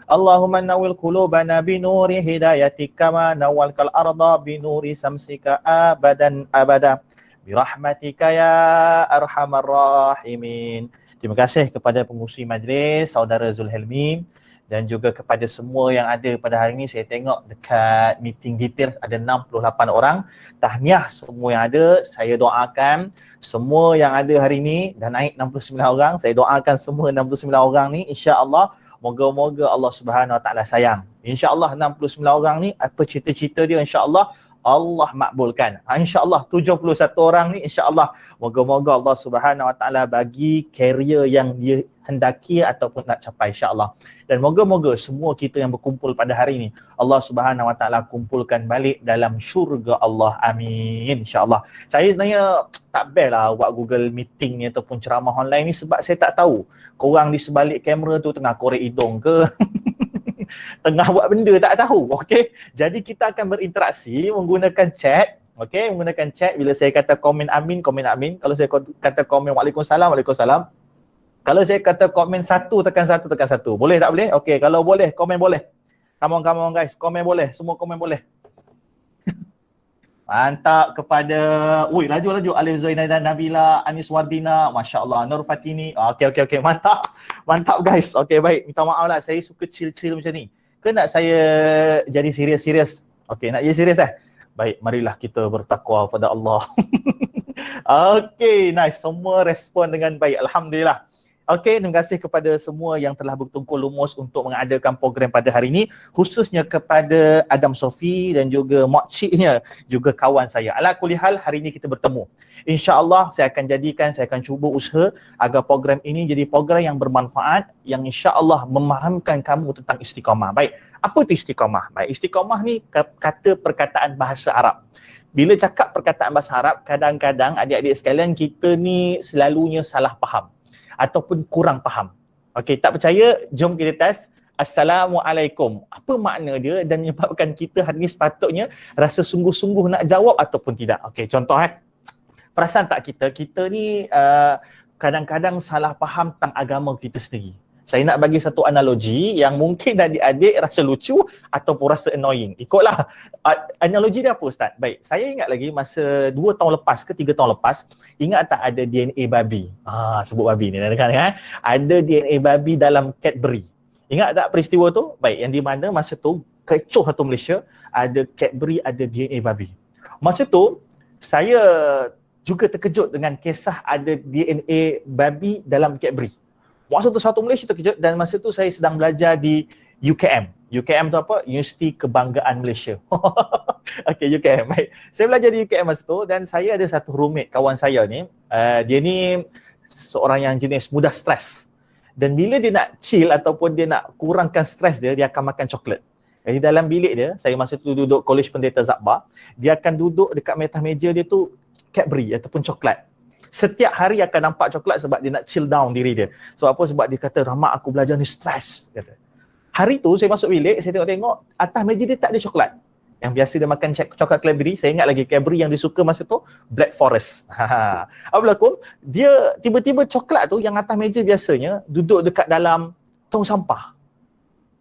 Allahumma nawwil qulubana binuri hidayatika ma nawwalkal arda binuri samsika abadan abada birahmatika ya arhamar rahimin. Terima kasih kepada pengurusi majlis saudara Zulhelmi dan juga kepada semua yang ada pada hari ini. Saya tengok dekat meeting details ada 68 orang. Tahniah semua yang ada. Saya doakan semua yang ada hari ini dah naik 69 orang. Saya doakan semua 69 orang ni insya-Allah moga-moga Allah Subhanahu Wa Taala sayang. Insya-Allah 69 orang ni apa cita-cita dia insya-Allah Allah makbulkan. InsyaAllah 71 orang ni insyaAllah moga-moga Allah Subhanahu Wa Taala bagi career yang dia hendaki ataupun nak capai insyaAllah. Dan moga-moga semua kita yang berkumpul pada hari ini Allah Subhanahu Wa Taala kumpulkan balik dalam syurga Allah. Amin insyaAllah. Saya sebenarnya tak best lah buat Google Meeting ni ataupun ceramah online ni sebab saya tak tahu korang di sebalik kamera tu tengah korek hidung ke tengah buat benda tak tahu. Okey, jadi kita akan berinteraksi menggunakan chat. Okey, menggunakan chat. Bila saya kata komen amin, komen amin. Kalau saya kata komen waalaikumsalam, waalaikumsalam. Kalau saya kata komen satu, tekan satu, tekan satu. Boleh tak boleh? Okey, kalau boleh, komen boleh. Come on guys, komen boleh. Semua komen boleh. Mantap kepada laju Alif Zainal dan Nabila, Anis Wardina, Masya-Allah, Nur Fatini. Okey, mantap. Mantap guys. Okey, baik. Minta maaf lah, saya suka chill-chill macam ni. Ke nak saya jadi serius-serius? Okey, nak jadi serius Baik, marilah kita bertakwa kepada Allah. Okey, nice. Semua respon dengan baik. Alhamdulillah. Okey, terima kasih kepada semua yang telah bertungkul lumus untuk mengadakan program pada hari ini, khususnya kepada Adam Sofi dan juga Mak Ciknya, juga kawan saya. Ala kulli hal, hari ini kita bertemu. InsyaAllah saya akan cuba usaha agar program ini jadi program yang bermanfaat, yang insyaAllah memahamkan kamu tentang istiqamah. Baik, apa itu istiqamah? Baik, istiqamah ni kata perkataan bahasa Arab. Bila cakap perkataan bahasa Arab, kadang-kadang adik-adik sekalian kita ni selalunya salah faham ataupun kurang faham. Okey, tak percaya? Jom kita test. Assalamualaikum. Apa makna dia dan menyebabkan kita hari ini sepatutnya rasa sungguh-sungguh nak jawab ataupun tidak? Okey, contoh perasan tak kita ni kadang-kadang salah faham tentang agama kita sendiri. Saya nak bagi satu analogi yang mungkin adik-adik rasa lucu ataupun rasa annoying. Ikutlah. Analogi dia apa Ustaz? Baik, saya ingat lagi masa 2 tahun lepas ke 3 tahun lepas, ingat tak ada DNA babi? Sebut babi ni kan? Ada DNA babi dalam Cadbury. Ingat tak peristiwa tu? Baik, yang di mana masa tu kecoh satu Malaysia, ada Cadbury, ada DNA babi. Masa tu saya juga terkejut dengan kisah ada DNA babi dalam Cadbury. Masa tu satu Malaysia terkejut dan masa tu saya sedang belajar di UKM. UKM tu apa? Universiti Kebanggaan Malaysia. Okey, UKM. Baik. Saya belajar di UKM masa tu dan saya ada satu roommate, kawan saya ni. Dia ni seorang yang jenis mudah stres. Dan bila dia nak chill ataupun dia nak kurangkan stres dia akan makan coklat. Jadi dalam bilik dia, saya masa tu duduk College Pendeta Zakbar, dia akan duduk dekat meja dia tu Cadbury ataupun coklat. Setiap hari akan nampak coklat sebab dia nak chill down diri dia. Sebab apa? Sebab dia kata, Rahmat aku belajar ni stres. Kata. Hari tu saya masuk bilik, saya tengok atas meja dia tak ada coklat. Yang biasa dia makan coklat Cadbury, saya ingat lagi Cadbury yang dia suka masa tu, Black Forest. Apa berlaku? Dia tiba-tiba coklat tu yang atas meja biasanya duduk dekat dalam tong sampah.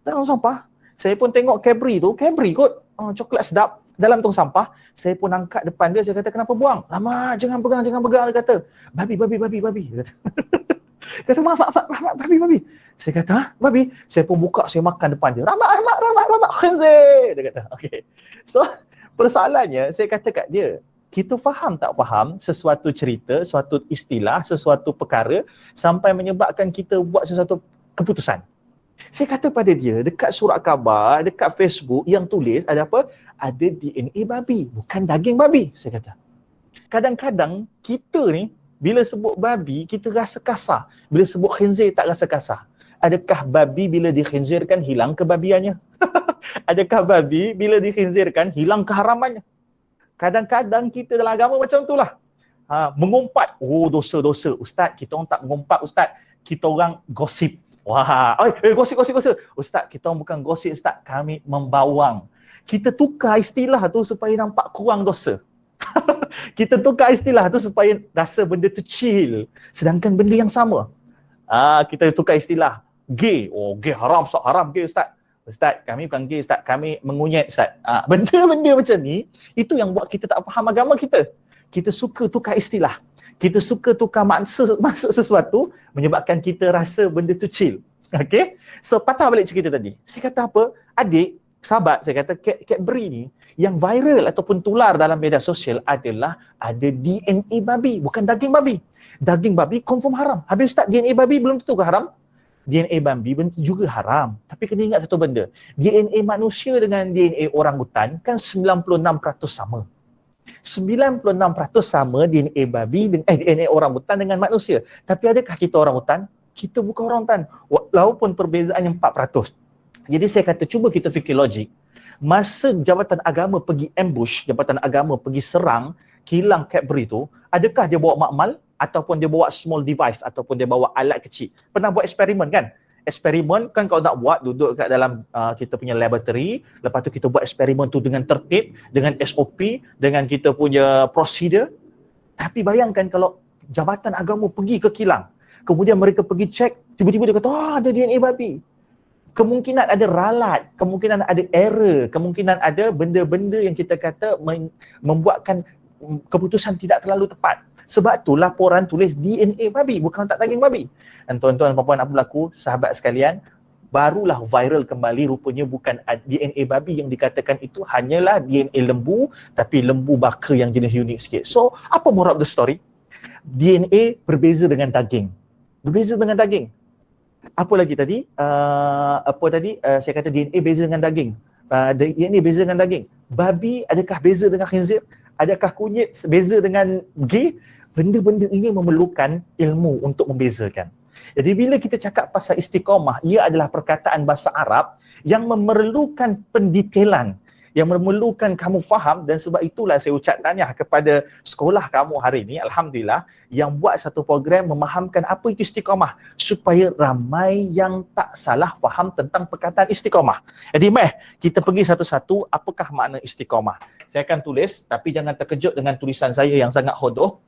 Dalam sampah. Saya pun tengok Cadbury tu, Cadbury kot, coklat sedap dalam tong sampah. Saya pun angkat depan dia, saya kata kenapa buang? Lama, jangan pegang, dia kata. Babi. Dia kata, maaf, babi. Saya kata, babi? Saya pun buka, saya makan depan dia. Rahmat, khinzir. Dia kata, okey. So, persoalannya, saya kata kat dia, kita faham tak faham sesuatu cerita, suatu istilah, sesuatu perkara sampai menyebabkan kita buat sesuatu keputusan. Saya kata pada dia, dekat surat khabar, dekat Facebook yang tulis ada apa? Ada DNA babi, bukan daging babi, saya kata. Kadang-kadang kita ni, bila sebut babi, kita rasa kasar. Bila sebut khinzir, tak rasa kasar. Adakah babi bila dikhinzirkan, hilang kebabiannya? Adakah babi bila dikhinzirkan, hilang keharamannya? Kadang-kadang kita dalam agama macam itulah. Mengumpat, dosa-dosa. Ustaz, kita orang tak mengumpat, Ustaz. Kita orang gosip. Wah, gosip. Ustaz, kita orang bukan gosip, Ustaz. Kami membawang. Kita tukar istilah tu supaya nampak kurang dosa. Kita tukar istilah tu supaya rasa benda tu chill. Sedangkan benda yang sama. Kita tukar istilah. Gay. Oh, gay haram, Ustaz. Haram gay, Ustaz. Ustaz, kami bukan gay, Ustaz. Kami mengunyit, Ustaz. Benda-benda macam ni, itu yang buat kita tak faham agama kita. Kita suka tukar istilah. Kita suka tukar maksud sesuatu, menyebabkan kita rasa benda tu chill. Okay? So, patah balik cerita tadi. Saya kata apa? Adik, sahabat, saya kata Cadbury ni, yang viral ataupun tular dalam media sosial adalah ada DNA babi, bukan daging babi. Daging babi confirm haram. Habis Ustaz, DNA babi belum tentu ke haram? DNA babi juga haram. Tapi kena ingat satu benda. DNA manusia dengan DNA orangutan kan 96% sama. 96% sama DNA babi dengan DNA orangutan dengan manusia. Tapi adakah kita orangutan? Kita bukan orangutan. Walaupun perbezaannya 4%. Jadi saya kata cuba kita fikir logik. Masa Jabatan Agama pergi ambush, Jabatan Agama pergi serang kilang Cadbury tu, adakah dia bawa makmal ataupun dia bawa small device ataupun dia bawa alat kecil? Pernah buat eksperimen kan? Eksperimen kan kalau nak buat duduk kat dalam kita punya laboratory, lepas tu kita buat eksperimen tu dengan tertib, dengan SOP, dengan kita punya prosedur. Tapi bayangkan kalau Jabatan Agama pergi ke kilang, kemudian mereka pergi cek, tiba-tiba dia kata, ada DNA babi. Kemungkinan ada ralat, kemungkinan ada error, kemungkinan ada benda-benda yang kita kata membuatkan keputusan tidak terlalu tepat. Sebab tu laporan tulis DNA babi, bukan tak daging babi. Dan tuan-tuan dan puan-puan apa berlaku, sahabat sekalian, barulah viral kembali rupanya bukan DNA babi yang dikatakan itu hanyalah DNA lembu, tapi lembu baka yang jenis unik sikit. So, apa moral of the story? DNA berbeza dengan daging. Berbeza dengan daging. Apa lagi tadi? Saya kata DNA beza dengan daging. DNA beza dengan daging. Babi adakah beza dengan khinzir? Adakah kunyit beza dengan gay? Benda-benda ini memerlukan ilmu untuk membezakan. Jadi bila kita cakap pasal istiqamah, ia adalah perkataan bahasa Arab yang memerlukan pendetailan, yang memerlukan kamu faham, dan sebab itulah saya ucap tahniah kepada sekolah kamu hari ini, alhamdulillah, yang buat satu program memahamkan apa itu istiqamah supaya ramai yang tak salah faham tentang perkataan istiqamah. Jadi kita pergi satu-satu apakah makna istiqamah. Saya akan tulis, tapi jangan terkejut dengan tulisan saya yang sangat hodoh.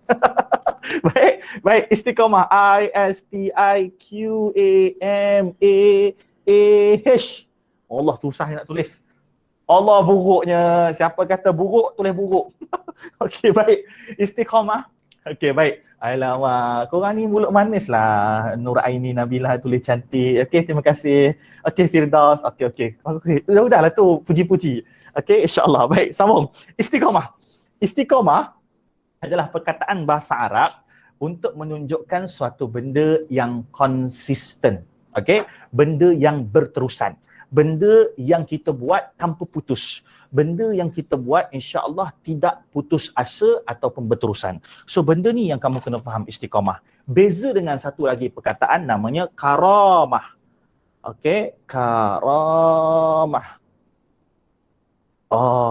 Baik, istiqamah, I-S-T-I-Q-A-M-A-A-H. Allah, susah nak tulis. Allah buruknya. Siapa kata buruk, tulis buruk. Okey, baik. Istiqamah. Okey, baik. Alamak, korang ni mulut manis lah. Nur Aini Nabila tulis cantik. Okey, terima kasih. Okey, Firdaus. Okey. Udahlah tu, puji-puji. Okey, insya-Allah. Baik, sambung. Istiqamah. Istiqamah adalah perkataan bahasa Arab untuk menunjukkan suatu benda yang konsisten. Okey, benda yang berterusan. Benda yang kita buat tanpa putus. Benda yang kita buat insya-Allah tidak putus asa ataupun berterusan. So benda ni yang kamu kena faham istiqamah. Beza dengan satu lagi perkataan namanya karamah. Okey, karamah.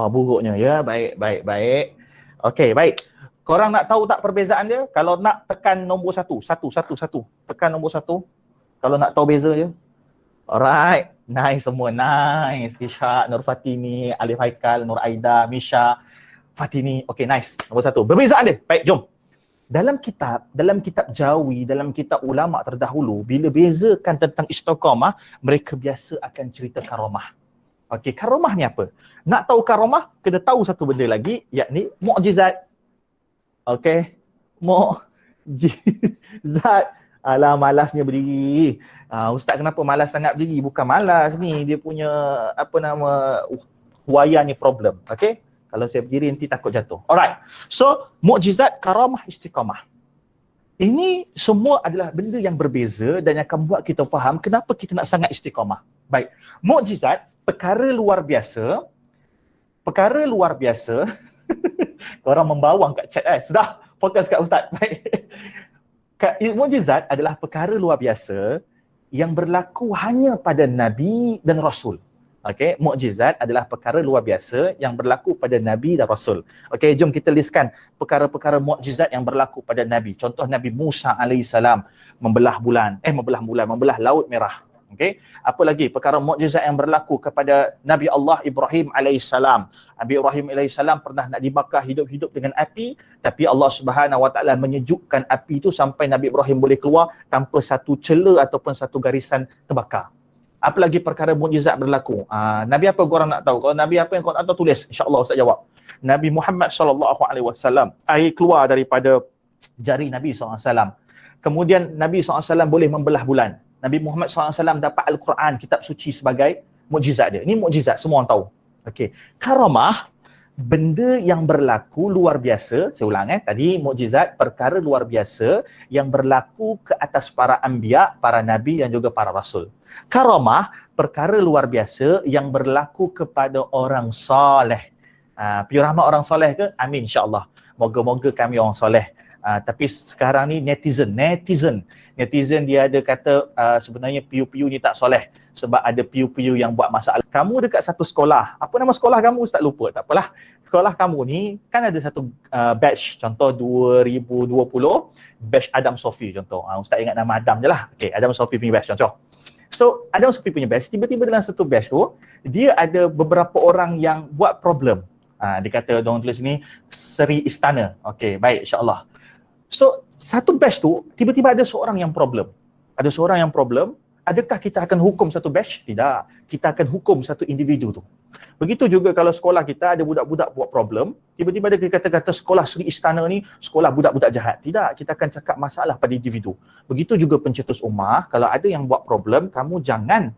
Buruknya ya. Baik. Okey, baik. Korang nak tahu tak perbezaan dia? Kalau nak tekan nombor satu. Tekan nombor satu. Kalau nak tahu beza dia. Alright. Nice semua. Nice. Isha, Nur Fatini, Alif Haikal, Nur Aida, Misha, Fatini. Okay, nice. Nombor satu. Perbezaan dia. Baik, jom. Dalam kitab Jawi, dalam kitab ulama terdahulu, bila bezakan tentang istiqamah, mereka biasa akan cerita karamah. Okey, karamah ni apa? Nak tahu karamah, kena tahu satu benda lagi, yakni mukjizat. Okey, mukjizat. Alah, malasnya berdiri. Ustaz kenapa malas sangat berdiri? Bukan malas ni, dia punya wayar ni problem. Okey? Kalau saya berdiri nanti takut jatuh. Alright. So, mukjizat, karamah, istiqamah. Ini semua adalah benda yang berbeza dan yang akan buat kita faham kenapa kita nak sangat istiqamah. Baik. Mukjizat, perkara luar biasa. Korang membawang kat chat Sudah, fokus kat Ustaz. Baik. Mukjizat adalah perkara luar biasa yang berlaku hanya pada Nabi dan Rasul. Okey, mukjizat adalah perkara luar biasa yang berlaku pada Nabi dan Rasul. Okey, jom kita listkan perkara-perkara mukjizat yang berlaku pada Nabi. Contoh Nabi Musa alaihissalam membelah laut merah. Okey, apa lagi perkara mukjizat yang berlaku kepada Nabi Allah Ibrahim alaihissalam. Nabi Ibrahim alaihissalam pernah nak dibakar hidup-hidup dengan api, tapi Allah Subhanahu Wa Taala menyejukkan api itu sampai Nabi Ibrahim boleh keluar tanpa satu celah ataupun satu garisan terbakar. Apa lagi perkara mukjizat berlaku? Nabi apa korang nak tahu? Kalau Nabi apa yang korang nak tahu, tulis, insya-Allah Ustaz jawab. Nabi Muhammad sallallahu alaihi wasallam, air keluar daripada jari Nabi SAW. Kemudian Nabi SAW boleh membelah bulan. Nabi Muhammad SAW dapat Al-Quran, kitab suci sebagai mukjizat dia. Ini mukjizat, semua orang tahu. Okey. Karamah, benda yang berlaku luar biasa. Saya ulang tadi mukjizat, perkara luar biasa yang berlaku ke atas para anbiya, para nabi dan juga para rasul. Karamah, perkara luar biasa yang berlaku kepada orang soleh. Piur rahmat orang soleh ke? Amin, insya-Allah. Moga-moga kami orang soleh. Tapi sekarang ni netizen dia ada kata sebenarnya piu-piu ni tak soleh sebab ada piu-piu yang buat masalah. Kamu dekat satu sekolah, apa nama sekolah kamu? Ustaz lupa, tak apalah. Sekolah kamu ni kan ada satu batch, contoh 2020 batch Adam Sofi contoh. Ustaz ingat nama Adam je lah. Okay, Adam Sofi punya batch contoh. So Adam Sofi punya batch, tiba-tiba dalam satu batch tu dia ada beberapa orang yang buat problem. Dia kata, orang tulis ni Seri Istana. Okay, baik, insyaAllah. So, satu batch tu, tiba-tiba ada seorang yang problem. Ada seorang yang problem, adakah kita akan hukum satu batch? Tidak. Kita akan hukum satu individu tu. Begitu juga kalau sekolah kita ada budak-budak buat problem, tiba-tiba ada kata-kata sekolah Seri Istana ni, sekolah budak-budak jahat. Tidak. Kita akan cakap masalah pada individu. Begitu juga pencetus ummah, kalau ada yang buat problem, kamu jangan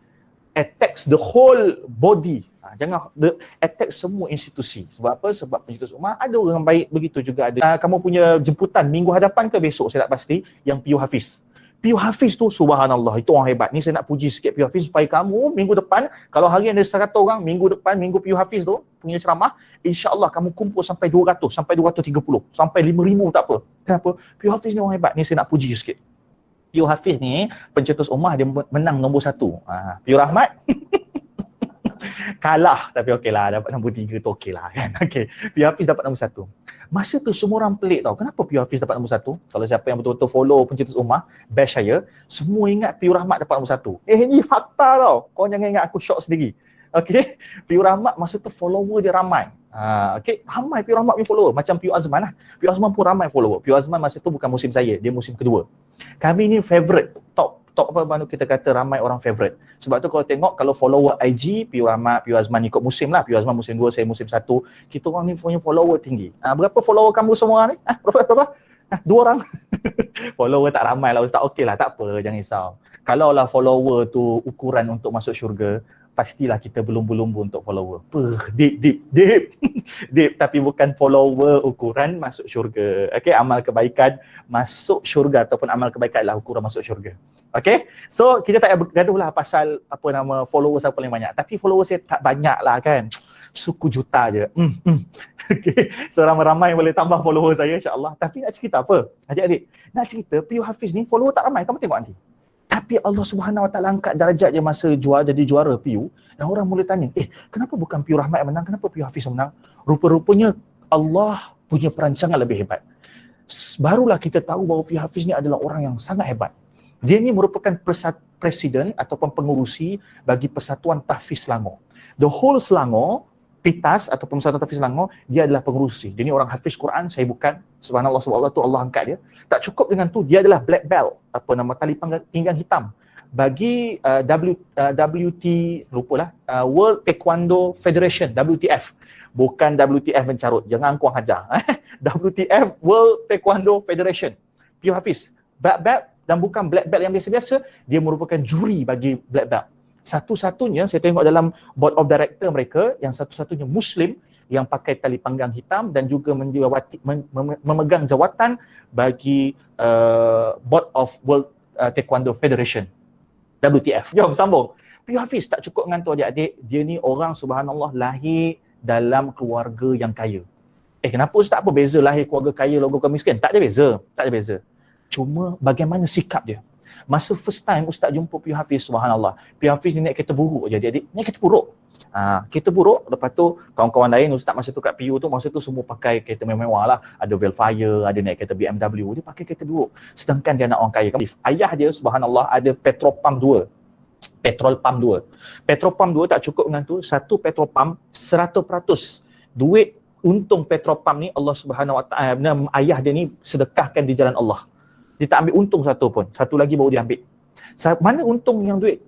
attack the whole body. Jangan attack semua institusi. Sebab apa? Sebab pencetus ummah ada orang baik, begitu juga ada. Kamu punya jemputan minggu hadapan ke besok, saya tak pasti, yang Piu Hafiz. Piu Hafiz tu subhanallah, itu orang hebat. Ni saya nak puji sikit Piu Hafiz supaya kamu minggu depan, kalau hari ada 100 orang, minggu depan, minggu Piu Hafiz tu punya ceramah, insya-Allah kamu kumpul sampai 200, sampai 230, sampai 5,000 tak apa. Kenapa? Piu Hafiz ni orang hebat. Ni saya nak puji sikit. Piu Hafiz ni pencetus ummah, dia menang nombor 1. Piu Rahmat kalah, tapi okeylah, dapat nombor 3 tu okeylah kan. Okey, Piu Hafiz dapat nombor 1. Masa tu semua orang pelik tau, kenapa Piu Hafiz dapat nombor 1? Kalau siapa yang betul-betul follow pencetus ummah, batch saya, semua ingat Piu Rahmat dapat nombor 1. Ni fakta tau. Kau jangan ingat aku shock sendiri. Okey, Piu Rahmat masa tu follower dia ramai. Okey, ramai Piu Rahmat punya follower, macam Piu Azman lah. Piu Azman pun ramai follower. Piu Azman masa tu bukan musim saya, dia musim kedua. Kami ni favorite, top apa mana kita kata ramai orang favorite. Sebab tu kalau tengok, kalau follower IG, Piu Rahmat, Piu Azman ikut musim lah. Piu Azman musim 2, saya musim 1. Kita orang ni punya follower tinggi. Berapa follower kamu semua ni? Berapa? 2 orang. Follower tak ramai lah Ustaz. Okey lah, tak apa, jangan risau. Kalau lah follower tu ukuran untuk masuk syurga, pastilah kita berlumba-lumba untuk follower. Deep. Tapi bukan follower ukuran masuk syurga. Okey, amal kebaikan masuk syurga ataupun amal kebaikan adalah ukuran masuk syurga. Okey, so kita tak bergaduh lah pasal apa nama follower siapa paling banyak. Tapi follower saya tak banyak lah kan. Suku juta je. Okey, so ramai-ramai boleh tambah follower saya insya-Allah. Tapi nak cerita apa? Adik-adik, nak cerita Piu Hafiz ni follower tak ramai. Kamu tengok nanti. Tapi Allah Subhanahu Wa Taala angkat darjat dia masa jadi juara Piu, dan orang mula tanya, kenapa bukan Piu Rahmat yang menang, kenapa Piu Hafiz yang menang? Rupa-rupanya Allah punya perancangan lebih hebat. Barulah kita tahu bahawa Piu Hafiz ni adalah orang yang sangat hebat. Dia ni merupakan presiden ataupun pengurusi bagi Persatuan Tahfiz Selangor. The whole Selangor, PITAS ataupun Persatuan Tahfiz Selangor, dia adalah pengurusi. Dia ni orang hafiz Quran, saya bukan. Subhanallah, subhanallah tu Allah angkat dia. Tak cukup dengan tu, dia adalah black belt, apa nama, tali pinggang hitam bagi WT, lupalah, World Taekwondo Federation, WTF. Bukan WTF mencarut, jangan kurang hajar. WTF, World Taekwondo Federation. Piu Hafiz, black belt, dan bukan black belt yang biasa-biasa, dia merupakan juri bagi black belt. Satu-satunya, saya tengok dalam board of director mereka, yang satu-satunya Muslim yang pakai tali pinggang hitam dan juga memegang jawatan bagi Board of World Taekwondo Federation, WTF. Jom sambung. Piu Hafiz tak cukup dengan tu adik-adik, dia ni orang subhanallah lahir dalam keluarga yang kaya. Kenapa Ustaz, apa beza lahir keluarga kaya, keluarga miskin? Tak ada beza. Cuma bagaimana sikap dia. Masa first time Ustaz jumpa Piu Hafiz, subhanallah, Piu Hafiz ni naik kereta buruk je adik-adik. Naik kereta buruk. Kereta buruk, lepas tu kawan-kawan lain Ustaz masa tu kat Piu tu, masa tu semua pakai kereta mewah lah. Ada Velfire, ada naik kereta BMW, dia pakai kereta buruk. Sedangkan dia anak orang kaya. Ayah dia subhanallah ada petrol pump 2. Petrol pump 2. Petrol pump 2 tak cukup dengan tu, satu petrol pump 100% duit untung petrol pump ni Allah Subhanahu Wa Taala, ayah dia ni sedekahkan di jalan Allah. Dia tak ambil untung satu pun. Satu lagi baru dia ambil. Mana untung yang duit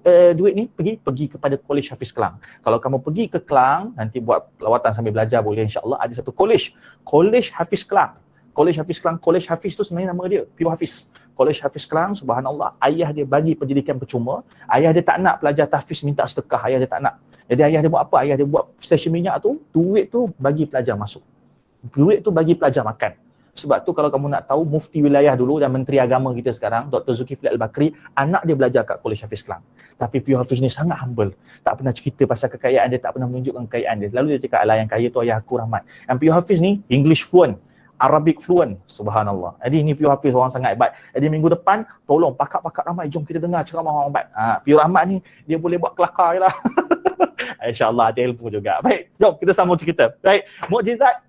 ni pergi kepada College Hafiz Kelang. Kalau kamu pergi ke Kelang, nanti buat lawatan sambil belajar boleh, insya-Allah ada satu college Hafiz Kelang. College Hafiz Kelang, College Hafiz tu sebenarnya nama dia Pure Hafiz. College Hafiz Kelang, subhanallah, ayah dia bagi pendidikan percuma. Ayah dia tak nak pelajar tahfiz minta sedekah, ayah dia tak nak. Jadi ayah dia buat apa? Ayah dia buat stesen minyak tu, duit tu bagi pelajar masuk. Duit tu bagi pelajar makan. Sebab tu kalau kamu nak tahu, mufti wilayah dulu dan menteri agama kita sekarang, Dr. Zulkifli Al-Bakri, anak dia belajar kat College Hafiz Kelang. Tapi Pure Hafiz ni sangat humble. Tak pernah cerita pasal kekayaan dia, tak pernah menunjukkan kekayaan dia. Lalu dia cakap, alah yang kaya tu ayah aku, rahmat. Yang Pure Hafiz ni English fluent, Arabic fluent, subhanallah. Jadi ini Pure Hafiz orang sangat hebat. Jadi minggu depan, tolong pakak-pakak ramai, jom kita dengar ceramah orang hebat. Pure Ahmad ni, dia boleh buat kelakar je lah. InsyaAllah ada ilmu juga. Baik, jom kita sambung cerita. Baik, mukjizat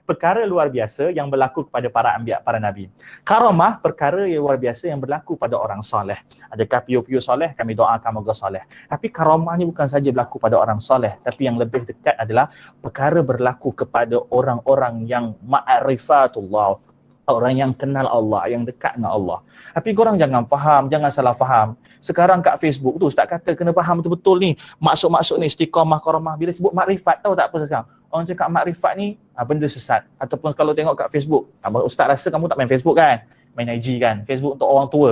perkara luar biasa yang berlaku kepada para anbiya, para nabi. Karamah, perkara yang luar biasa yang berlaku pada orang soleh. Adakah piu-piu soleh? Kami doakan moga soleh. Tapi karamah ni bukan saja berlaku pada orang soleh, tapi yang lebih dekat adalah perkara berlaku kepada orang-orang yang ma'rifatullah, orang yang kenal Allah, yang dekat dengan Allah. Tapi korang jangan faham, jangan salah faham. Sekarang kat Facebook tu Ustaz kata kena faham betul-betul ni, maksud-maksud ni istiqamah, karamah. Bila sebut makrifat, tahu tak apa sekarang? Orang cakap makrifat ni benda sesat. Ataupun kalau tengok kat Facebook, Ustaz rasa kamu tak main Facebook kan? Main IG kan? Facebook untuk orang tua.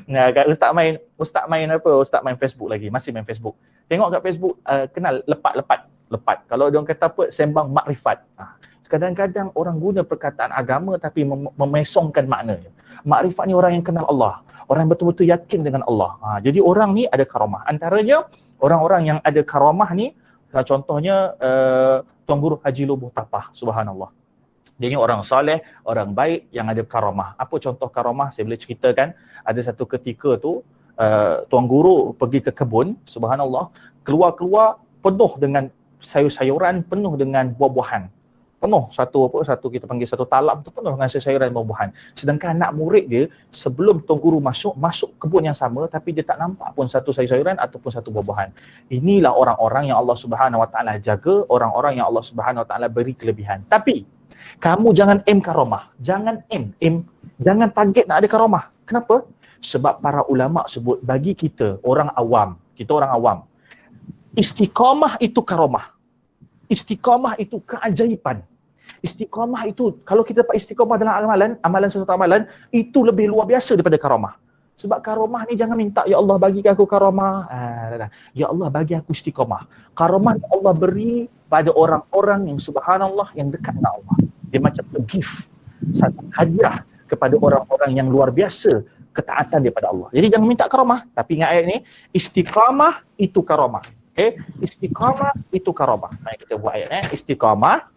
Nah, Ustaz main apa? Ustaz main Facebook lagi, masih main Facebook. Tengok kat Facebook, kenal lepat. Kalau dia orang kata apa, sembang makrifat. Kadang-kadang orang guna perkataan agama tapi memesongkan maknanya. Makrifat ni orang yang kenal Allah, orang yang betul-betul yakin dengan Allah. Jadi orang ni ada karamah. Antaranya orang-orang yang ada karamah ni, contohnya Tuan Guru Haji Lobuh Tapah, subhanallah. Dia ni orang soleh, orang baik yang ada karamah. Apa contoh karamah? Saya boleh ceritakan. Ada satu ketika tu Tuan Guru pergi ke kebun, subhanallah, keluar penuh dengan sayur-sayuran, penuh dengan buah-buahan. Penuh satu kita panggil satu talam tu penuh dengan sayur-sayuran dan buah-buahan. Sedangkan anak murid dia sebelum Tuan Guru masuk kebun yang sama, tapi dia tak nampak pun satu sayur-sayuran ataupun satu buah-buahan. Inilah orang-orang yang Allah Subhanahu Wa Taala jaga, orang-orang yang Allah Subhanahu Wa Taala beri kelebihan. Tapi kamu jangan aim karamah. Jangan target nak ada karamah. Kenapa? Sebab para ulama sebut bagi kita orang awam, istiqamah itu karamah. Istiqamah itu keajaiban. Istiqamah itu, kalau kita dapat istiqamah dalam amalan sesuatu amalan, itu lebih luar biasa daripada karamah. Sebab karamah ni jangan minta, ya Allah bagikan aku karamah. Ya Allah bagi aku istiqamah. Karamah Allah beri pada orang-orang yang subhanallah, yang dekat dengan Allah. Dia macam a gift, satu hadiah kepada orang-orang yang luar biasa ketaatan daripada Allah. Jadi jangan minta karamah, tapi ingat ayat ni, istiqamah itu karamah. Okay. Istiqamah itu karamah. Mari kita buat ayat istiqamah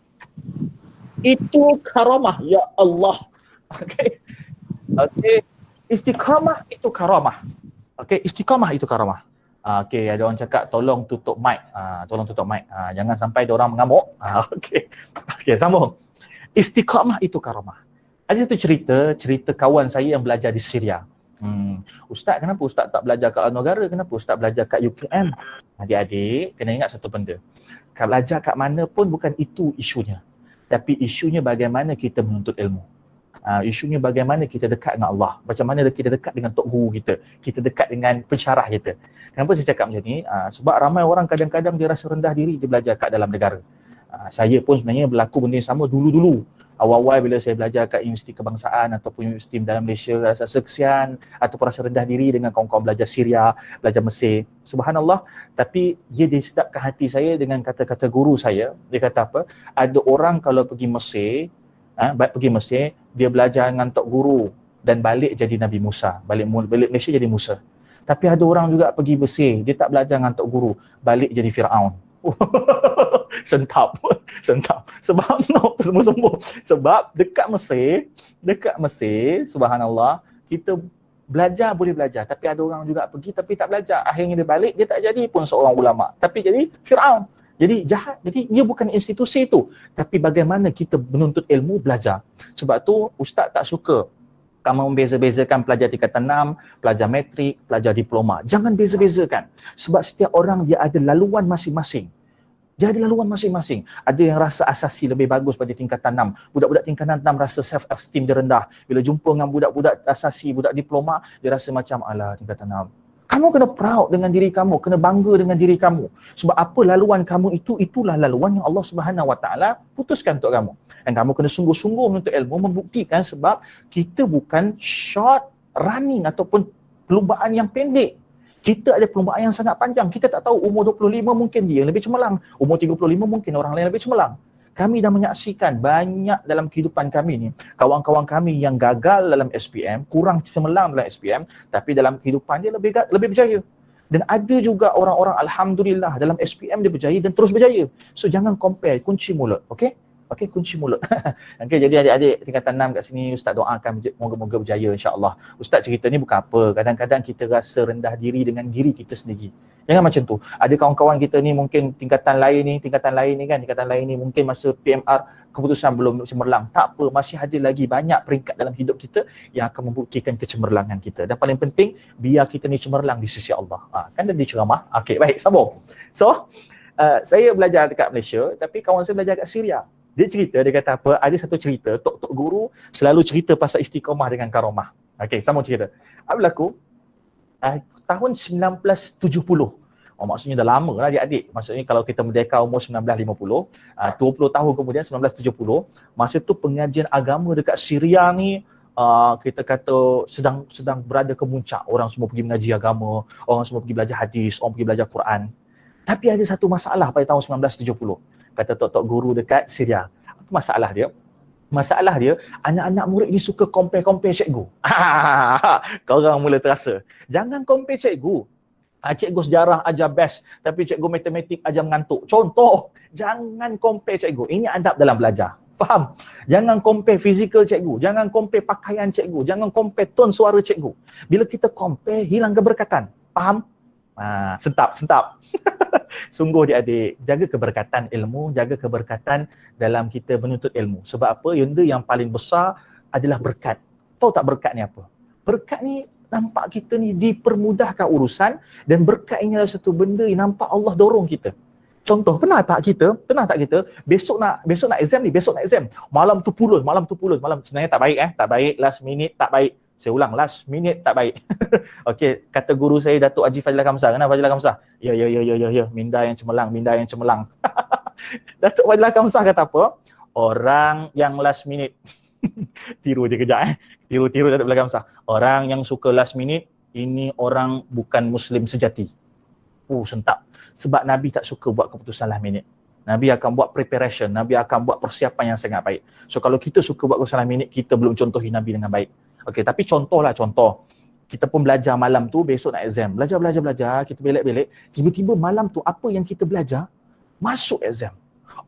itu karamah, ya Allah. Okey. Istiqamah itu karamah. Okey, istiqamah itu karamah. Okey, ada orang cakap tolong tutup mic. Tolong tutup mic. Jangan sampai ada orang mengamuk. Okey, sambung. Istiqamah itu karamah. Ada satu cerita kawan saya yang belajar di Syria. Ustaz, kenapa Ustaz tak belajar kat luar negara? Kenapa Ustaz belajar kat UKM? Adik-adik, kena ingat satu benda. Belajar kat mana pun bukan itu isunya. Tapi isunya bagaimana kita menuntut ilmu. Isunya bagaimana kita dekat dengan Allah. Macam mana kita dekat dengan Tok Guru kita. Kita dekat dengan pensyarah kita. Kenapa saya cakap macam ni? Sebab ramai orang kadang-kadang dia rasa rendah diri dia belajar kat dalam negara. Saya pun sebenarnya berlaku benda yang sama dulu-dulu. Awal-awal bila saya belajar kat universiti kebangsaan ataupun universiti dalam Malaysia, rasa sekesian ataupun rasa rendah diri dengan kawan-kawan belajar Syria, belajar Mesir. Subhanallah, tapi dia disedapkan hati saya dengan kata-kata guru saya. Dia kata apa? Ada orang kalau pergi Mesir, dia belajar dengan Tok Guru dan balik jadi Nabi Musa. Balik Malaysia jadi Musa. Tapi ada orang juga pergi Mesir, dia tak belajar dengan Tok Guru, balik jadi Firaun. Sentap. Sebab semua. Sebab dekat Mesir, subhanallah, kita belajar boleh belajar, tapi ada orang juga pergi tapi tak belajar. Akhirnya dia balik, dia tak jadi pun seorang ulama, tapi jadi Firaun. Jadi jahat. Jadi ia bukan institusi tu, tapi bagaimana kita menuntut ilmu, belajar. Sebab tu ustaz tak suka Kamu membeza-bezakan pelajar tingkatan 6, pelajar matrik, pelajar diploma. Jangan beza-bezakan. Sebab setiap orang dia ada laluan masing-masing. Dia ada laluan masing-masing. Ada yang rasa asasi lebih bagus pada tingkatan 6. Budak-budak tingkatan 6 rasa self-esteem dia rendah. Bila jumpa dengan budak-budak asasi, budak diploma, dia rasa macam, alah tingkatan 6. Kamu kena proud dengan diri kamu, kena bangga dengan diri kamu. Sebab apa laluan kamu itu, itulah laluan yang Allah Subhanahu Wa Taala putuskan untuk kamu. Dan kamu kena sungguh-sungguh menuntut ilmu, membuktikan sebab kita bukan short running ataupun perlumbaan yang pendek. Kita ada perlumbaan yang sangat panjang. Kita tak tahu umur 25 mungkin dia lebih cemerlang. Umur 35 mungkin orang lain lebih cemerlang. Kami dah menyaksikan banyak dalam kehidupan kami ni, kawan-kawan kami yang gagal dalam SPM, kurang cemerlang dalam SPM, tapi dalam kehidupan dia lebih berjaya. Dan ada juga orang-orang alhamdulillah dalam SPM dia berjaya dan terus berjaya. So jangan compare, kunci mulut, okey? Okey, kunci mulut. Okey, jadi adik-adik tingkatan 6 kat sini, Ustaz doakan moga-moga berjaya insya-Allah. Ustaz cerita ni bukan apa, kadang-kadang kita rasa rendah diri dengan diri kita sendiri. Jangan macam tu. Ada kawan-kawan kita ni mungkin tingkatan lain ni kan, tingkatan lain ni mungkin masa PMR keputusan belum cemerlang. Tak apa, masih ada lagi banyak peringkat dalam hidup kita yang akan membuktikan kecemerlangan kita. Dan paling penting, biar kita ni cemerlang di sisi Allah. Kan dah diceramah. Okey, baik, sambung. So, saya belajar dekat Malaysia, tapi kawan saya belajar kat Syria. Dia cerita, dia kata apa, ada satu cerita, tok guru selalu cerita pasal istiqamah dengan karomah. Okey, sambung cerita. Apa berlaku? Tahun 1970. Maksudnya dah lama lah adik-adik. Maksudnya kalau kita merdeka umur 1950, 20 tahun kemudian 1970, masa tu pengajian agama dekat Syria ni kita kata sedang berada ke puncak. Orang semua pergi mengaji agama, orang semua pergi belajar hadis, orang pergi belajar Quran. Tapi ada satu masalah pada tahun 1970. Kata tok-tok guru dekat Syria. Apa masalah dia? Masalah dia, anak-anak murid ni suka compare cikgu. Kau orang mula terasa. Jangan compare cikgu. Cikgu sejarah ajar best, tapi cikgu matematik ajar mengantuk. Contoh, jangan compare cikgu. Ini adab dalam belajar. Faham? Jangan compare fizikal cikgu. Jangan compare pakaian cikgu. Jangan compare tone suara cikgu. Bila kita compare, hilang keberkatan. Faham? Sentap. Sungguh adik-adik, jaga keberkatan ilmu, jaga keberkatan dalam kita menuntut ilmu. Sebab apa? Yang paling besar adalah berkat. Tahu tak berkat ni apa? Berkat ni nampak kita ni dipermudahkan urusan, dan berkat ini adalah satu benda yang nampak Allah dorong kita. Contoh, pernah tak kita besok nak exam, malam tu pulun, sebenarnya tak baik, last minute tak baik. Saya ulang, last minute tak baik. Okey, kata guru saya Datuk Haji Fazlil Kamsah. Kenapa Fazlil Kamsah? Ya. Minda yang cemerlang. Datuk Fazlil Kamsah kata apa? Orang yang last minute. Tiru dia kejap Tiru Datuk Fazlil Kamsah. Orang yang suka last minute, ini orang bukan Muslim sejati. Sentap. Sebab Nabi tak suka buat keputusan last minute. Nabi akan buat preparation, Nabi akan buat persiapan yang sangat baik. So kalau kita suka buat keputusan last minute, kita belum contohi Nabi dengan baik. Okey, tapi contoh. Kita pun belajar malam tu, besok nak exam. Belajar, kita belek-belek. Tiba-tiba malam tu, apa yang kita belajar, masuk exam.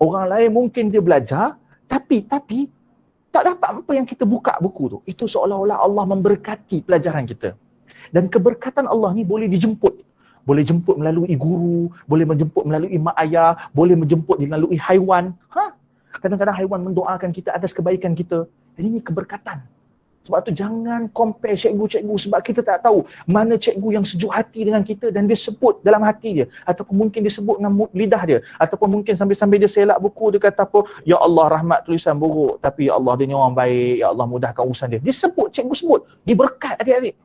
Orang lain mungkin dia belajar, tapi tak dapat apa yang kita buka buku tu. Itu seolah-olah Allah memberkati pelajaran kita. Dan keberkatan Allah ni boleh dijemput. Boleh jemput melalui guru, boleh menjemput melalui mak ayah, boleh menjemput melalui haiwan. Kadang-kadang haiwan mendoakan kita atas kebaikan kita. Jadi ini keberkatan. Sebab tu jangan compare cikgu-cikgu, sebab kita tak tahu mana cikgu yang sejuk hati dengan kita dan dia sebut dalam hati dia, ataupun mungkin dia sebut dengan lidah dia, ataupun mungkin sambil-sambil dia selak buku, dia kata apa, ya Allah rahmat tulisan buruk, tapi ya Allah dia ni orang baik, ya Allah mudahkan urusan dia. Dia sebut, cikgu sebut. Dia berkat adik-adik.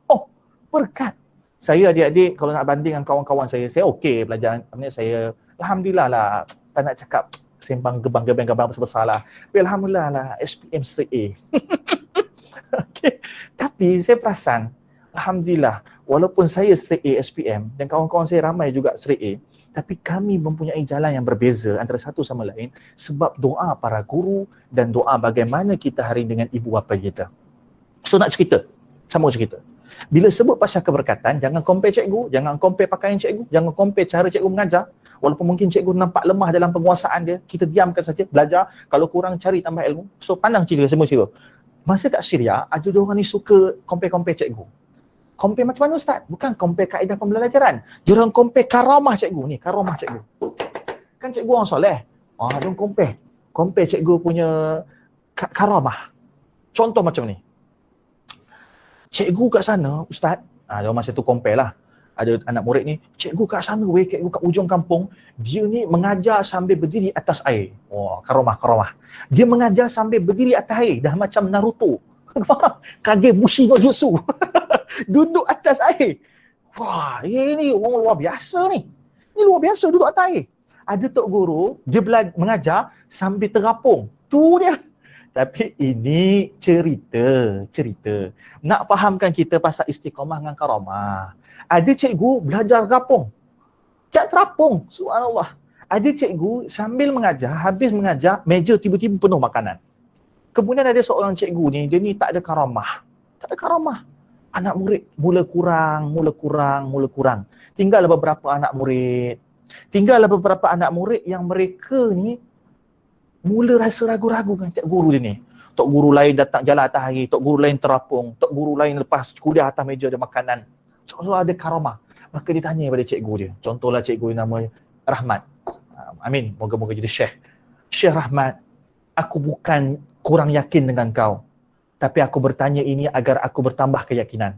Berkat. Saya adik-adik kalau nak banding dengan kawan-kawan saya okey belajar. Saya alhamdulillah lah, tak nak cakap sembang gebang besar-besar lah. Tapi alhamdulillah lah SPM straight A. Okay. Tapi saya perasan, alhamdulillah, walaupun saya straight A SPM dan kawan-kawan saya ramai juga straight A, tapi kami mempunyai jalan yang berbeza antara satu sama lain sebab doa para guru dan doa bagaimana kita hari dengan ibu bapa kita. So nak cerita, sama cerita. Bila sebut pasal keberkatan, jangan compare cikgu, jangan compare pakaian cikgu, jangan compare cara cikgu mengajar. Walaupun mungkin cikgu nampak lemah dalam penguasaan dia, kita diamkan saja, belajar. Kalau kurang, cari tambah ilmu. So pandang cerita, semua cerita. Masa kat Syria, ada orang ni suka compare cikgu. Compare macam mana Ustaz? Bukan compare kaedah pembelajaran. Dia orang compare karamah cikgu ni, karamah cikgu. Kan cikgu orang soleh. Dia orang compare. Compare cikgu punya karamah. Contoh macam ni. Cikgu kat sana, ustaz, dia masa tu compare lah. Ada anak murid ni, cikgu kat sana weh, cikgu kat ujung kampung, dia ni mengajar sambil berdiri atas air. Oh, karomah. Dia mengajar sambil berdiri atas air, dah macam Naruto. Kage Bushi no Jutsu. Duduk atas air. Wah, ini orang luar biasa ni. Ini luar biasa duduk atas air. Ada tok guru, dia mengajar sambil terapung. Tu dia. Tapi ini cerita. Nak fahamkan kita pasal istiqamah dengan karamah. Ada cikgu belajar terapung. Terapung, subhanallah. Ada cikgu sambil mengajar, habis mengajar, meja tiba-tiba penuh makanan. Kemudian ada seorang cikgu ni, dia ni tak ada karamah. Anak murid mula kurang. Tinggallah beberapa anak murid yang mereka ni mula rasa ragu-ragu dengan tok guru dia ni. Tok guru lain datang jalan atas hari, tok guru lain terapung, tok guru lain lepas kuliah atas meja ada makanan. So ada karamah. Maka dia tanya pada cikgu dia. Contohlah cikgu nama Rahmat. Amin. Moga-moga jadi Syekh. Syekh Rahmat, aku bukan kurang yakin dengan kau. Tapi aku bertanya ini agar aku bertambah keyakinan.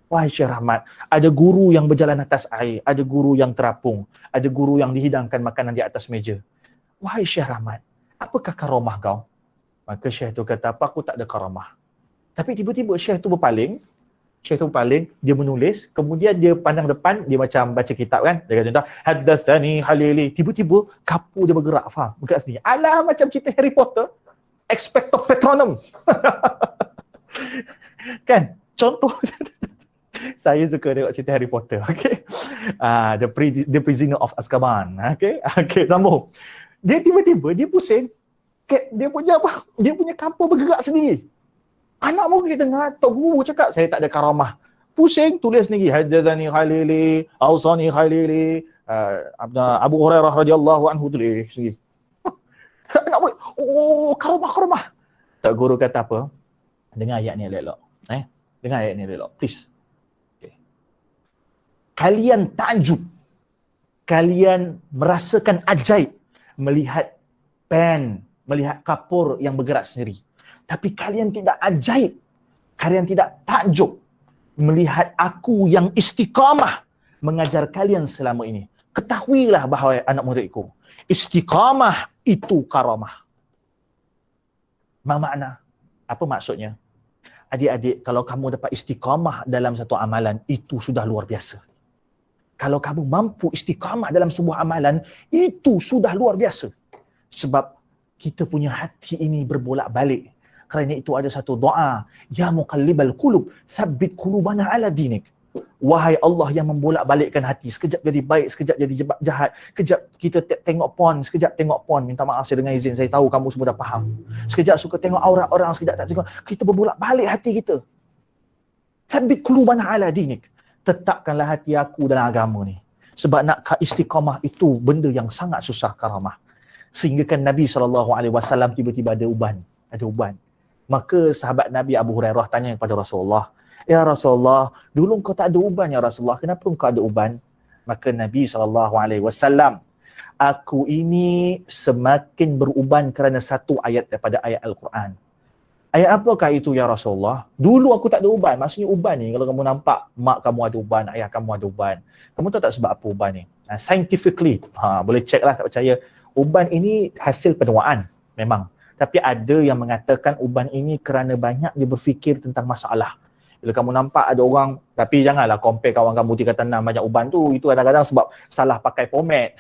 Wahai Syekh Rahmat, ada guru yang berjalan atas air, ada guru yang terapung, ada guru yang dihidangkan makanan di atas meja. Wahai Syekh Rahmat, apakah karamah kau? Maka Syekh tu kata, apa aku tak ada karamah. Tapi tiba-tiba Syekh tu berpaling, dia menulis, kemudian dia pandang depan, dia macam baca kitab kan. Dia kata, haddatsani Khalili. Tiba-tiba kapu dia bergerak, faham? Bergerak sini. Alah, macam cerita Harry Potter. Expecto Patronum. Kan? Contoh. Saya suka tengok cerita Harry Potter. Okay? The Prisoner of Azkaban. Okay? Okay, sambung. Dia tiba-tiba, dia pusing. Dia punya kampung bergerak sendiri. Anak murid dengar, tok guru cakap, saya tak ada karamah. Pusing, tulis sendiri. Haddatsani Khalili, Awsani Khalili, Abu Hurairah radhiyallahu anhu, tulis sendiri. Anak murid, oh, karamah. Tok guru kata apa? Dengar ayat ni elok-elok. Dengar ayat ni elok-elok, please. Okay. Kalian takjub. Kalian merasakan ajaib melihat pen, melihat kapur yang bergerak sendiri. Tapi kalian tidak ajaib, kalian tidak takjub melihat aku yang istiqamah mengajar kalian selama ini. Ketahuilah bahawa anak muridku, istiqamah itu karamah. Makna? Apa maksudnya? Adik-adik, kalau kamu dapat istiqamah dalam satu amalan, itu sudah luar biasa. Kalau kamu mampu istiqamah dalam sebuah amalan, itu sudah luar biasa. Sebab kita punya hati ini berbolak-balik. Kerana itu ada satu doa, ya muqallibal qulub, tsabbit qulubana ala dinik. Wahai Allah yang membolak-balikkan hati, sekejap jadi baik, sekejap jadi jahat, sekejap kita tengok porn, sekejap tengok porn, minta maaf saya dengan izin, saya tahu kamu semua dah faham. Sekejap suka tengok aurat orang, sekejap tak tengok, kita berbolak-balik hati kita. Tsabbit qulubana ala dinik. Tetapkanlah hati aku dalam agama ni. Sebab nak istiqamah itu benda yang sangat susah karamah. Sehingga kan Nabi SAW tiba-tiba ada uban. Maka sahabat Nabi Abu Hurairah tanya kepada Rasulullah, ya Rasulullah, dulu kau tak ada uban ya Rasulullah, kenapa kau ada uban? Maka Nabi SAW, aku ini semakin beruban kerana satu ayat daripada ayat Al-Quran. Ayat apakah itu ya Rasulullah? Dulu aku tak ada uban. Maksudnya uban ni, kalau kamu nampak mak kamu ada uban, ayah kamu ada uban, kamu tahu tak sebab apa uban ni? Scientifically, boleh check lah, tak percaya. Uban ini hasil penuaan, memang. Tapi ada yang mengatakan uban ini kerana banyak dia berfikir tentang masalah. Bila kamu nampak ada orang, tapi janganlah compare kawan kamu 3 kata 6 banyak uban tu. Itu kadang-kadang sebab salah pakai pomade.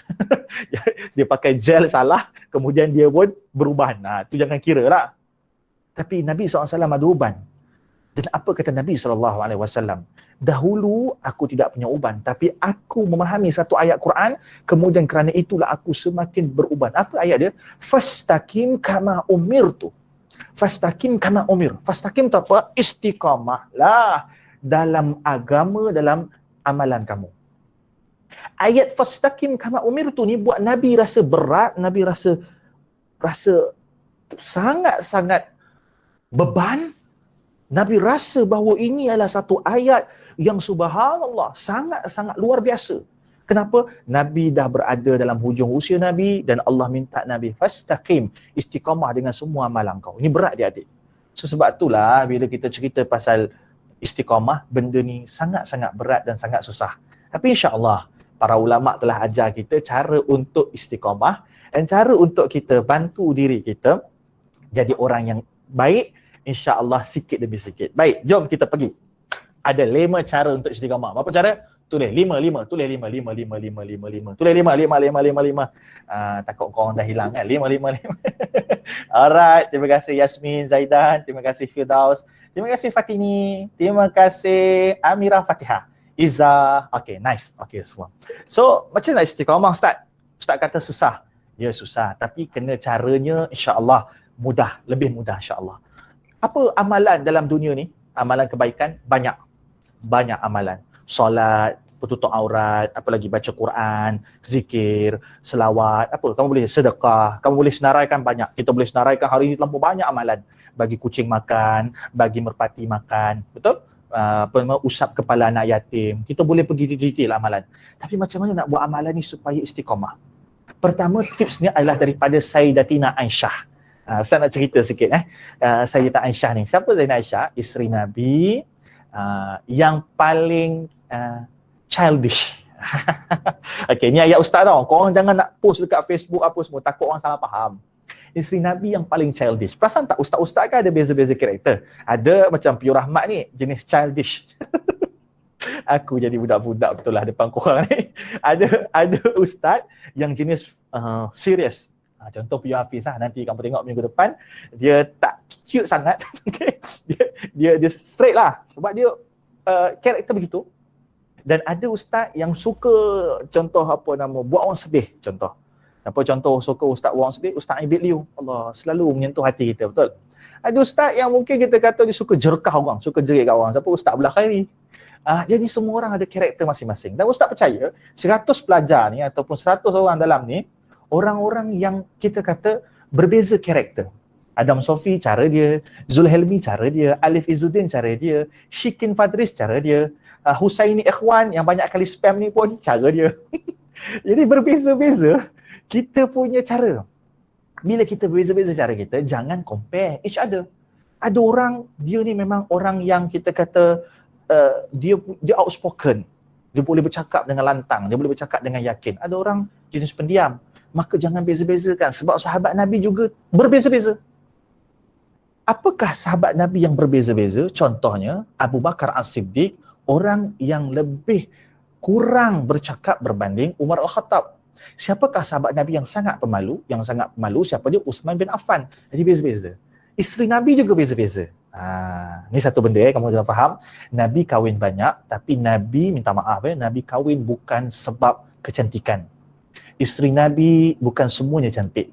Dia pakai gel salah, kemudian dia pun beruban. Tu jangan kira lah. Tapi Nabi SAW ada uban. Dan apa kata Nabi SAW? Dahulu aku tidak punya uban, tapi aku memahami satu ayat Quran, kemudian kerana itulah aku semakin beruban. Apa ayat dia? Fastaqim kama umirtu. Fastaqim kama umir. Fastaqim tu apa? Istiqamahlah dalam agama, dalam amalan kamu. Ayat fastaqim kama umirtu ni buat Nabi rasa berat, Nabi rasa sangat-sangat beban. Nabi rasa bahawa ini adalah satu ayat yang subhanallah sangat-sangat luar biasa. Kenapa? Nabi dah berada dalam hujung usia Nabi dan Allah minta Nabi fastaqim, istiqamah dengan semua amalan kau. Ini berat dia adik. So, sebab itulah bila kita cerita pasal istiqamah, benda ni sangat-sangat berat dan sangat susah. Tapi insya-Allah para ulama telah ajar kita cara untuk istiqamah dan cara untuk kita bantu diri kita jadi orang yang baik, insya-Allah sikit demi sikit. Baik, jom kita pergi. Ada 5 cara untuk istiqamah. Berapa cara? Tulis 5. Tulis 5. Tulis 5. Takut korang dah hilang kan? 5. Alright, terima kasih Yasmin, Zaidan, terima kasih Firdaus, terima kasih Fatini, terima kasih Amirah Fatihah, Iza. Okay, nice. Okay, semua. So, macam nak istiqamah Ustaz? Ustaz kata susah. Ya susah, tapi kena caranya insya-Allah mudah, lebih mudah insya-Allah. Apa amalan dalam dunia ni? Amalan kebaikan banyak. Banyak amalan. Solat, bertutup aurat, apa lagi baca Quran, zikir, selawat, apa kamu boleh sedekah, kamu boleh senaraikan banyak. Kita boleh senaraikan hari ini terlampau banyak amalan. Bagi kucing makan, bagi merpati makan, betul? Usap kepala anak yatim. Kita boleh pergi detail amalan. Tapi macam mana nak buat amalan ni supaya istiqamah? Pertama, tipsnya adalah daripada Sayyidatina Aisyah. Saya nak cerita sikit. Sayyidatina Aisyah ni. Siapa Sayyidatina Aisyah? Isteri Nabi yang paling childish. Okay, ni ayat ustaz tau. Korang jangan nak post dekat Facebook apa semua. Takut orang salah faham. Isteri Nabi yang paling childish. Perasan tak ustaz-ustaz kan ada beza-beza karakter? Ada macam Pure Rahmat ni jenis childish. Aku jadi budak-budak betul lah depan korang ni. Ada ustaz yang jenis serius. Contoh Pure Hafiz lah. Nanti kamu tengok minggu depan. Dia tak cute sangat. Okay. Dia straight lah. Sebab dia karakter begitu. Dan ada ustaz yang suka contoh apa nama, buat orang sedih contoh. Apa contoh suka ustaz buat orang sedih? Ustaz Aibid Liu. Allah, selalu menyentuh hati kita, betul? Ada ustaz yang mungkin kita kata dia suka jerkah orang, suka jerit kat orang. Siapa? Ustaz Belah Khairi. Jadi semua orang ada karakter masing-masing. Dan ustaz percaya 100 pelajar ni ataupun 100 orang dalam ni, orang-orang yang kita kata berbeza karakter. Adam Sofi cara dia, Zulhelmi cara dia, Alif Izzuddin cara dia, Shikin Fadris cara dia, Husaini Ikhwan yang banyak kali spam ni pun cara dia. Jadi berbeza-beza kita punya cara. Bila kita berbeza-beza cara kita, jangan compare each other. Ada orang, dia ni memang orang yang kita kata dia outspoken. Dia boleh bercakap dengan lantang, dia boleh bercakap dengan yakin. Ada orang jenis pendiam. Maka jangan beza-bezakan sebab sahabat Nabi juga berbeza-beza. Apakah sahabat Nabi yang berbeza-beza? Contohnya Abu Bakar As-Siddiq, orang yang lebih kurang bercakap berbanding Umar Al-Khattab. Siapakah sahabat Nabi yang sangat pemalu? Yang sangat pemalu, siapa dia? Uthman bin Affan. Jadi beza-beza. Isteri Nabi juga beza-beza. Ni satu benda kamu jangan faham. Nabi kahwin banyak, tapi Nabi minta maaf Nabi kahwin bukan sebab kecantikan. Isteri Nabi bukan semuanya cantik.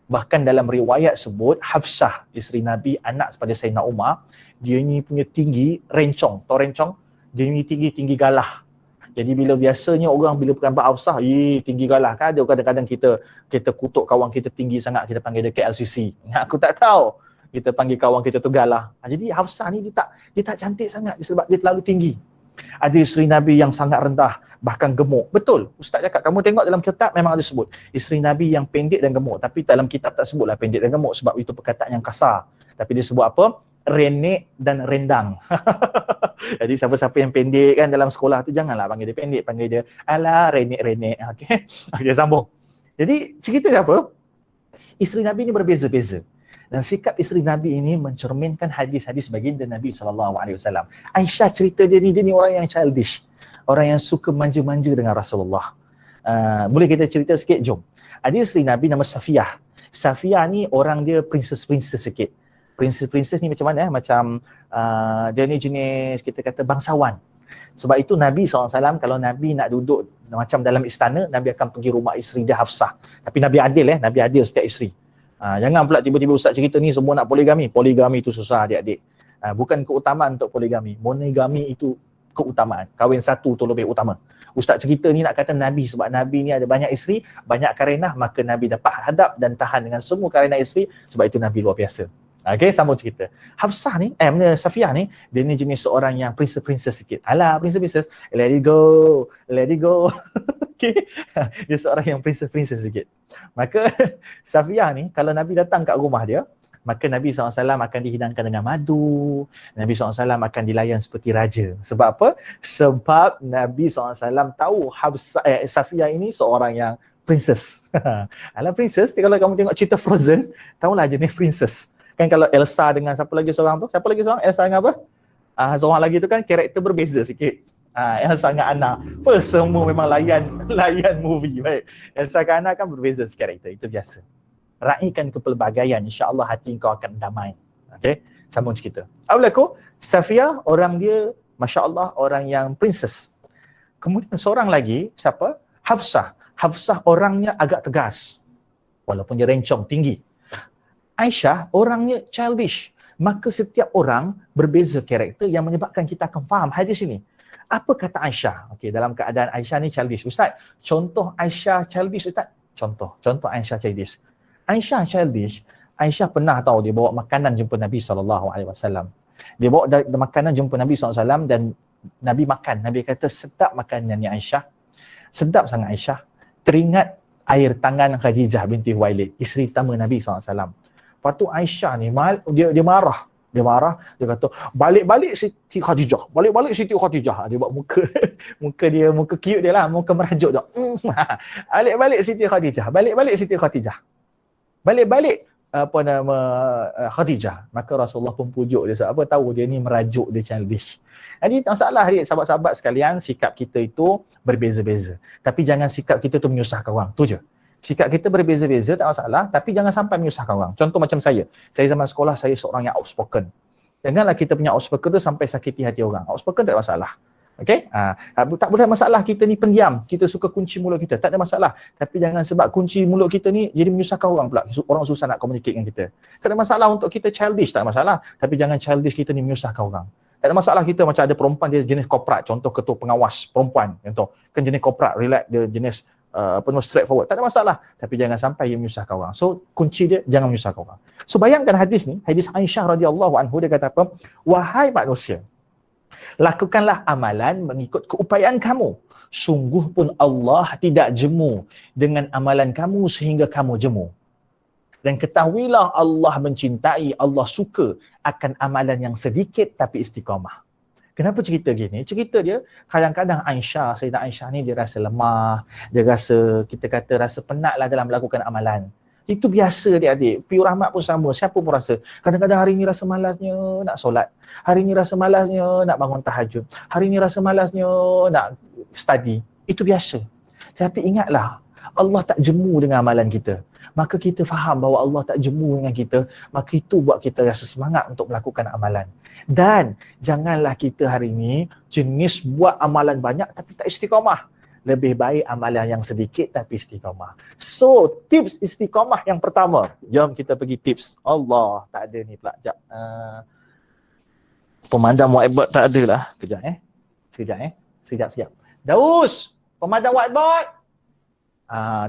Bahkan dalam riwayat sebut Hafsah, isteri Nabi, anak pada Sayyidina Umar, dia ni punya tinggi rencong. Tahu rencong? Dia ni tinggi galah. Jadi bila biasanya orang bila bukan Hafsah, tinggi galah kan, ada kadang-kadang kita kutuk kawan kita tinggi sangat, kita panggil dia KLCC. Aku tak tahu. Kita panggil kawan kita tu galah. Jadi Hafsah ni dia tak cantik sangat sebab dia terlalu tinggi. Ada isteri Nabi yang sangat rendah, bahkan gemuk. Betul, Ustaz cakap, kamu tengok dalam kitab memang ada sebut isteri Nabi yang pendek dan gemuk, tapi dalam kitab tak sebutlah pendek dan gemuk sebab itu perkataan yang kasar. Tapi dia sebut apa? Renek dan rendang. Jadi siapa-siapa yang pendek kan dalam sekolah tu janganlah panggil dia pendek, panggil dia alah renek-renek. Okey, sambung. Jadi cerita apa? Isteri Nabi ni berbeza-beza. Dan sikap isteri Nabi ini mencerminkan hadis-hadis baginda Nabi SAW. Aisyah cerita dia ni orang yang childish. Orang yang suka manja-manja dengan Rasulullah. Boleh kita cerita sikit? Jom. Ada isteri Nabi nama Safiyah. Safiyah ni orang dia princess-princess sikit. Princess-princess ni macam mana? Macam dia ni jenis kita kata bangsawan. Sebab itu Nabi SAW kalau Nabi nak duduk macam dalam istana, Nabi akan pergi rumah isteri dia Hafsah. Tapi Nabi adil Nabi adil setiap isteri. Jangan pula tiba-tiba ustaz cerita ni semua nak poligami. Poligami itu susah adik-adik. Bukan keutamaan untuk poligami. Monogami itu keutamaan. Kahwin satu tu lebih utama. Ustaz cerita ni nak kata Nabi, sebab Nabi ni ada banyak isteri, banyak karenah, maka Nabi dapat hadap dan tahan dengan semua karenah isteri, sebab itu Nabi luar biasa. Okey, sambung cerita. Hafsah ni, Safiyah ni, dia ni jenis seorang yang princess-princess sikit. Alah, princess-princess, let it go. Okay. Dia seorang yang princess-princess sikit. Maka Safiyah ni, kalau Nabi datang kat rumah dia, maka Nabi SAW akan dihidangkan dengan madu, Nabi SAW akan dilayan seperti raja. Sebab apa? Sebab Nabi SAW tahu Safiyah ini seorang yang princess. Alah princess, kalau kamu tengok cerita Frozen, tahulah jenis princess. Kan kalau Elsa dengan siapa lagi seorang tu? Siapa lagi seorang? Elsa dengan apa? Seorang lagi tu kan karakter berbeza sikit. Elsa dengan Anna. Apa semua memang layan movie. Baik. Elsa dengan Anna kan berbeza karakter. Itu biasa. Raikan kepelbagaian, insya-Allah hati kau akan damai. Okey, sambung cerita. Awalaku, Safiyah orang dia masya-Allah orang yang princess. Kemudian seorang lagi siapa? Hafsah. Hafsah orangnya agak tegas. Walaupun dia rencong tinggi. Aisyah orangnya childish. Maka setiap orang berbeza karakter yang menyebabkan kita akan faham hadis ini. Apa kata Aisyah? Okey, dalam keadaan Aisyah ni childish. Ustaz, contoh Aisyah childish Ustaz. Contoh Aisyah childish. Aisyah childish, Aisyah pernah tahu dia bawa makanan jumpa Nabi SAW. Dia bawa makanan jumpa Nabi SAW dan Nabi makan. Nabi kata, sedap makanannya Aisyah. Sedap sangat Aisyah. Teringat air tangan Khadijah binti Huwailid, isteri pertama Nabi SAW. Lepas tu Aisyah ni, dia marah. Dia kata, balik-balik Siti Khadijah. Dia buat muka dia, muka cute dia lah, muka merajuk dia. Balik-balik Siti Khadijah. Balik-balik Khadijah. Maka Rasulullah pun pujuk dia. Sebab apa? Tahu dia ni merajuk, dia childish. Jadi tak masalah sahabat-sahabat sekalian, sikap kita itu berbeza-beza. Tapi jangan sikap kita tu menyusahkan orang. Tu je. Sikap kita berbeza-beza tak masalah, tapi jangan sampai menyusahkan orang. Contoh macam saya. Saya zaman sekolah, saya seorang yang outspoken. Janganlah kita punya outspoken tu sampai sakiti hati orang. Outspoken tak ada masalah. Okey? Tak boleh masalah kita ni pendiam. Kita suka kunci mulut kita. Tak ada masalah. Tapi jangan sebab kunci mulut kita ni jadi menyusahkan orang pula. Orang susah nak communicate dengan kita. Tak ada masalah untuk kita childish. Tak ada masalah. Tapi jangan childish kita ni menyusahkan orang. Tak ada masalah kita macam ada perempuan dia jenis korporat. Contoh ketua pengawas perempuan. Contoh. Kan jenis korporat. Relax. Dia jenis straightforward. Tak ada masalah. Tapi jangan sampai dia menyusahkan orang. So kunci dia jangan menyusahkan orang. So bayangkan hadis ni. Hadis Aisyah radhiyallahu anhu dia kata apa? Wahai manusia. Lakukanlah amalan mengikut keupayaan kamu. Sungguh pun Allah tidak jemu dengan amalan kamu sehingga kamu jemu. Dan ketahuilah Allah mencintai, Allah suka akan amalan yang sedikit tapi istiqamah. Kenapa cerita gini? Cerita dia kadang-kadang Sayyidina Aisyah ni dia rasa lemah, dia rasa, kita kata rasa penatlah dalam melakukan amalan. Itu biasa adik-adik. Piu Rahmat pun sama. Siapa pun rasa. Kadang-kadang hari ni rasa malasnya nak solat. Hari ni rasa malasnya nak bangun tahajud. Hari ni rasa malasnya nak study. Itu biasa. Tapi ingatlah, Allah tak jemu dengan amalan kita. Maka kita faham bahawa Allah tak jemu dengan kita. Maka itu buat kita rasa semangat untuk melakukan amalan. Dan janganlah kita hari ni jenis buat amalan banyak tapi tak istiqamah. Lebih baik amalan yang sedikit tapi istiqamah. So, tips istiqamah yang pertama. Jom kita pergi tips. Allah, tak ada ni pula. Sekejap. Pemandang whiteboard tak ada lah. Sekejap. Daus, pemandang whiteboard.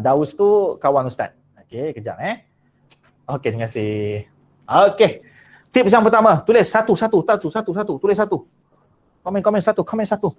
Daus tu kawan Ustaz. Okey, kejap Okey, terima kasih. Okey. Tips yang pertama, tulis satu. Tulis satu. Komen satu.